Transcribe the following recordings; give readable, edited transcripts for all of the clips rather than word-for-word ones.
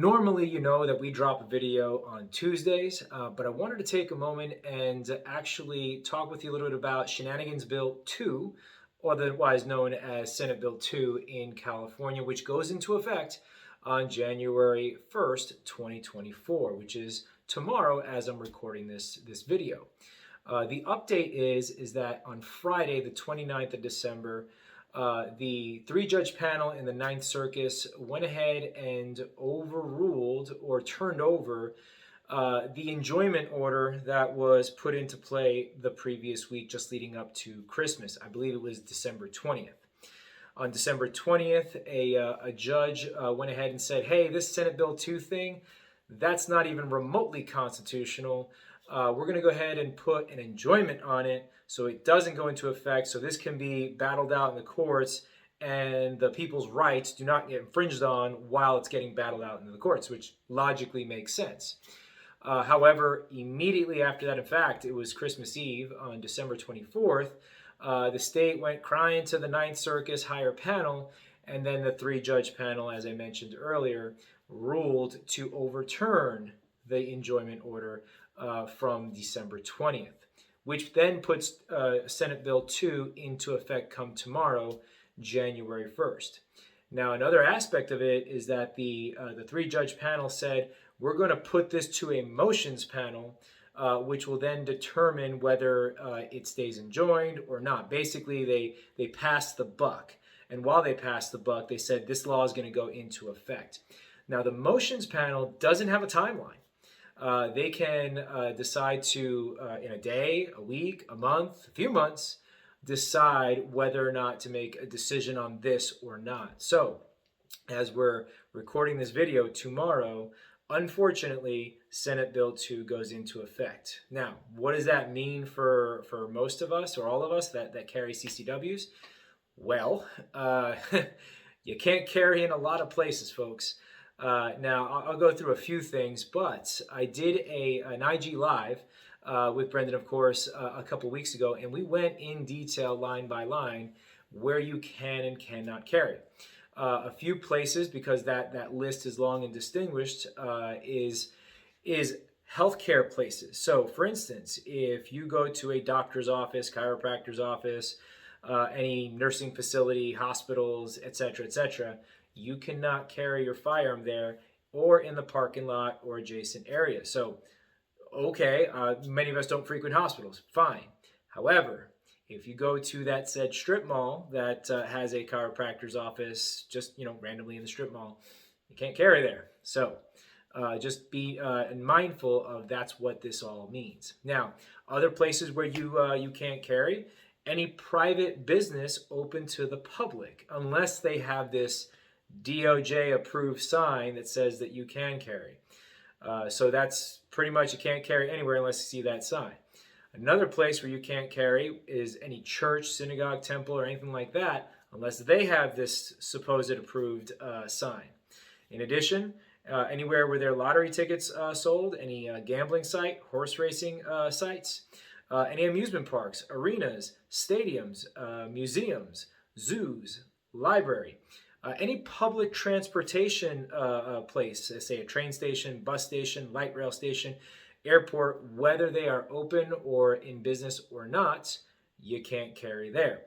Normally, you know that we drop a video on Tuesdays, but I wanted to take a moment and actually talk with you a little bit about Shenanigans Bill 2, otherwise known as Senate Bill 2 in California, which goes into effect on January 1st, 2024, which is tomorrow as I'm recording this video. The update is that on Friday, the 29th of December, the three-judge panel in the Ninth Circuit went ahead and overruled or turned over the enjoyment order that was put into play the previous week just leading up to Christmas. I believe it was December 20th. On December 20th, a judge went ahead and said, hey, this Senate Bill 2 thing, that's not even remotely constitutional. We're going to go ahead and put an enjoyment on it so it doesn't go into effect, so this can be battled out in the courts and the people's rights do not get infringed on while it's getting battled out in the courts, which logically makes sense. However, immediately after that, in fact, it was Christmas Eve on December 24th, the state went crying to the Ninth Circuit higher panel, and then the three-judge panel, as I mentioned earlier, ruled to overturn the enjoyment order from December 20th, which then puts Senate Bill 2 into effect come tomorrow, January 1st. Now, another aspect of it is that the three-judge panel said, we're going to put this to a motions panel, which will then determine whether it stays enjoined or not. Basically, they passed the buck. And while they passed the buck, they said this law is going to go into effect. Now, the motions panel doesn't have a timeline. They can decide to, in a day, a week, a month, a few months, decide whether or not to make a decision on this or not. So, as we're recording this video tomorrow, unfortunately, Senate Bill 2 goes into effect. Now, what does that mean for most of us or all of us that carry CCWs? Well, you can't carry in a lot of places, folks. Now, I'll go through a few things, but I did an IG Live with Brendan, of course, a couple weeks ago, and we went in detail, line by line, where you can and cannot carry. A few places, because that list is long and distinguished, is healthcare places. So, for instance, if you go to a doctor's office, chiropractor's office, any nursing facility, hospitals, etc., you cannot carry your firearm there or in the parking lot or adjacent area. So, okay, many of us don't frequent hospitals. Fine. However, if you go to that said strip mall that has a chiropractor's office just, randomly in the strip mall, you can't carry there. So, just be mindful of that's what this all means. Now, other places where you can't carry, any private business open to the public, unless they have this DOJ approved sign that says that you can carry. So that's pretty much you can't carry anywhere unless you see that sign. Another place where you can't carry is any church, synagogue, temple, or anything like that, unless they have this supposed approved sign. In addition, anywhere where there are lottery tickets sold, any gambling site, horse racing sites, any amusement parks, arenas, stadiums, museums, zoos, library, any public transportation place, say a train station, bus station, light rail station, airport, whether they are open or in business or not, you can't carry there.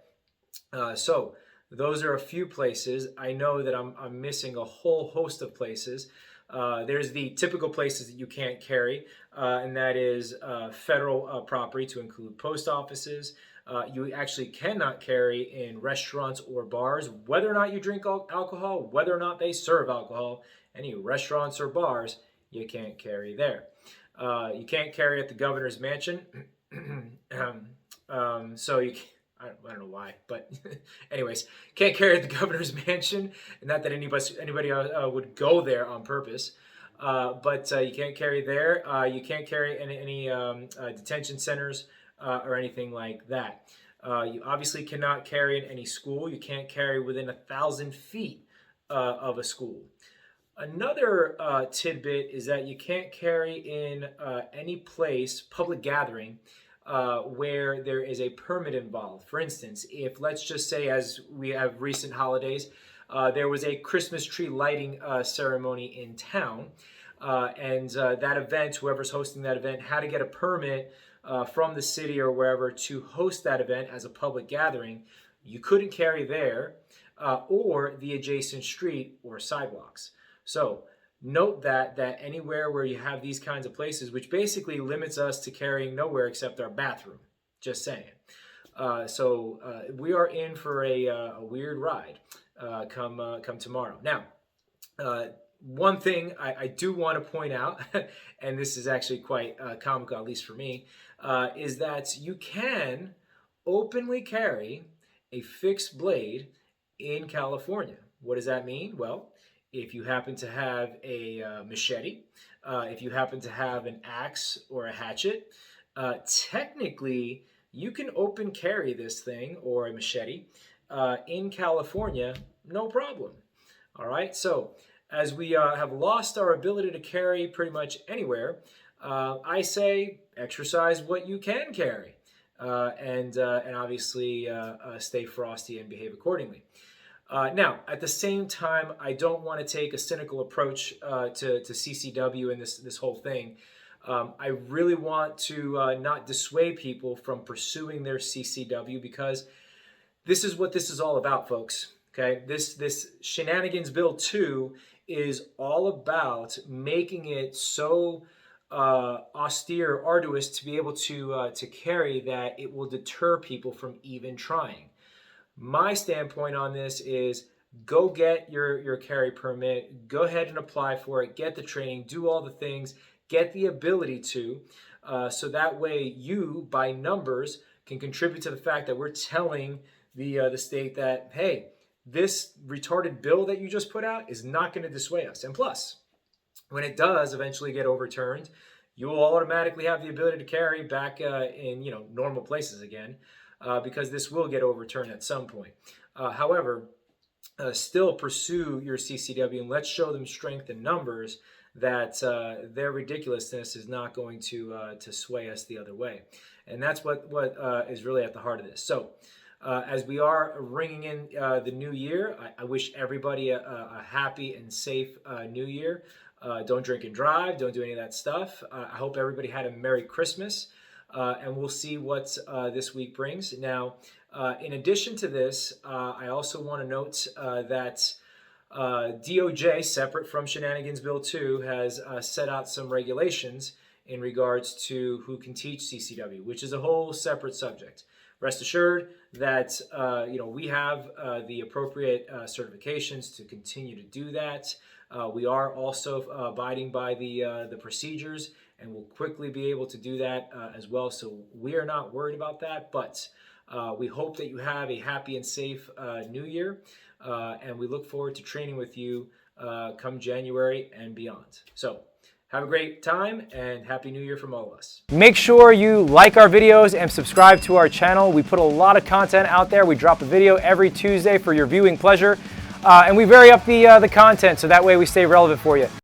So those are a few places. I know that I'm missing a whole host of places. There's the typical places that you can't carry, and that is federal property to include post offices. You actually cannot carry in restaurants or bars, whether or not you drink alcohol, whether or not they serve alcohol. Any restaurants or bars, you can't carry there. You can't carry at the governor's mansion. So you can't, I don't know why, but anyways, can't carry at the governor's mansion. Not that anybody would go there on purpose, but you can't carry there. You can't carry in any detention centers or anything like that. You obviously cannot carry in any school. You can't carry within 1,000 feet of a school. Another tidbit is that you can't carry in any place, public gathering, where there is a permit involved. For instance, if let's just say as we have recent holidays, there was a Christmas tree lighting ceremony in town. And that event, whoever's hosting that event, had to get a permit from the city or wherever to host that event as a public gathering. You couldn't carry there or the adjacent street or sidewalks. So note that anywhere where you have these kinds of places, which basically limits us to carrying nowhere except our bathroom, just saying. So we are in for a weird ride come tomorrow. Now, one thing I do want to point out, and this is actually quite comical, at least for me, is that you can openly carry a fixed blade in California. What does that mean? Well, if you happen to have a machete, if you happen to have an axe or a hatchet, technically you can open carry this thing or a machete in California, no problem. All right, so as we have lost our ability to carry pretty much anywhere, I say exercise what you can carry, and obviously stay frosty and behave accordingly. Now, at the same time, I don't want to take a cynical approach to CCW and this whole thing. I really want to not dissuade people from pursuing their CCW, because this is what this is all about, folks. Okay, this Shenanigans Bill 2 is all about making it so austere, arduous to be able to carry that it will deter people from even trying. My standpoint on this is go get your carry permit, go ahead and apply for it, get the training, do all the things, get the ability to, so that way you, by numbers, can contribute to the fact that we're telling the state that, hey, this retarded bill that you just put out is not going to dissuade us. And plus, when it does eventually get overturned, you will automatically have the ability to carry back in normal places again, because this will get overturned at some point. However, still pursue your CCW, and let's show them strength in numbers that their ridiculousness is not going to sway us the other way. And that's what is really at the heart of this. So as we are ringing in the new year, I wish everybody a happy and safe new year. Don't drink and drive. Don't do any of that stuff. I hope everybody had a Merry Christmas. And we'll see what this week brings. Now, in addition to this, I also want to note that DOJ, separate from Shenanigans Bill 2, has set out some regulations in regards to who can teach CCW, which is a whole separate subject. Rest assured that we have the appropriate certifications to continue to do that. We are also abiding by the procedures, and we'll quickly be able to do that as well. So we are not worried about that, but we hope that you have a happy and safe new year, and we look forward to training with you come January and beyond. So have a great time, and Happy New Year from all of us. Make sure you like our videos and subscribe to our channel. We put a lot of content out there. We drop a video every Tuesday for your viewing pleasure, and we vary up the content so that way we stay relevant for you.